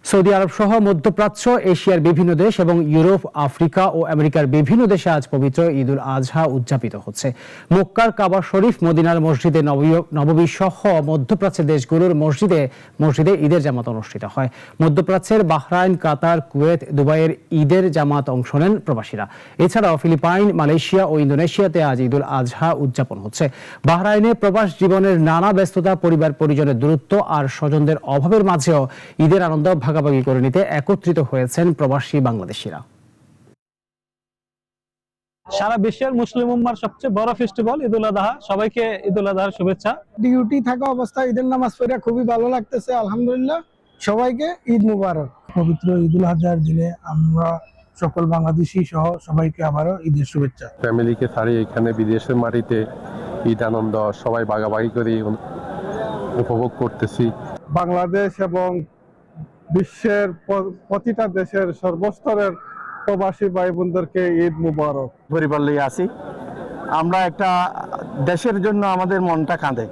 Saudi আরব সহ মধ্যপ্রাচ্য, এশিয়ার বিভিন্ন দেশ এবং ইউরোপ, আফ্রিকা ও আমেরিকার বিভিন্ন দেশে আজ পবিত্র ঈদ উল আজহা উদযাপিত হচ্ছে। মক্কার কাবা শরীফ, মদিনার মসজিদে নববী সহ মধ্যপ্রাচ্যের দেশগুলোর মসজিদে মসজিদে ঈদের জামাত অনুষ্ঠিত হয়। মধ্যপ্রাচ্যের বাহরাইন, কাতার, কুয়েত, দুবাইয়ের ঈদের জামাত অংশ নেন প্রবাসীরা। এছাড়াও ফিলিপাইন, মালয়েশিয়া ও ইন্দোনেশিয়াতে আজ ঈদ উল আজহা উদযাপন হচ্ছে। বাহরাইনে প্রবাস জীবনের নানা ব্যস্ততা, পরিবার পরিজনের দূরত্ব আর স্বজনদের অভাবের মাঝেও ঈদের আনন্দ ভাগাভাগি করে নিতে একত্রিত হয়েছেন প্রবাসী বাংলাদেশিরা। সারা বিশ্বের মুসলিম উম্মার সবচেয়ে বড় ফেস্টিভ্যাল ঈদ উল আজহা। সবাইকে ঈদ উল আজহার শুভেচ্ছা। ডিউটি থাকা অবস্থায় ঈদের নামাজ পড়ে খুবই ভালো লাগতেছে, আলহামদুলিল্লাহ। সবাইকে ঈদ মুবারক। পবিত্র ঈদ উল আজহার দিনে আমরা সকল বাংলাদেশি সহ সবাইকে আবারও ঈদের শুভেচ্ছা। ফ্যামিলিকে ছাড়িয়ে এখানে বিদেশের মাটিতে ঈদ আনন্দ সবাই ভাগাভাগি করে উপভোগ করতেছি। বাংলাদেশ এবং বিশ্বের প্রতিটা দেশের সর্বস্তরের প্রবাসী ভাই বোনদেরকে ঈদ মুবারক। পরিবার নিয়ে আসি আমরা, একটা দেশের জন্য আমাদের মনটা কাঁদে।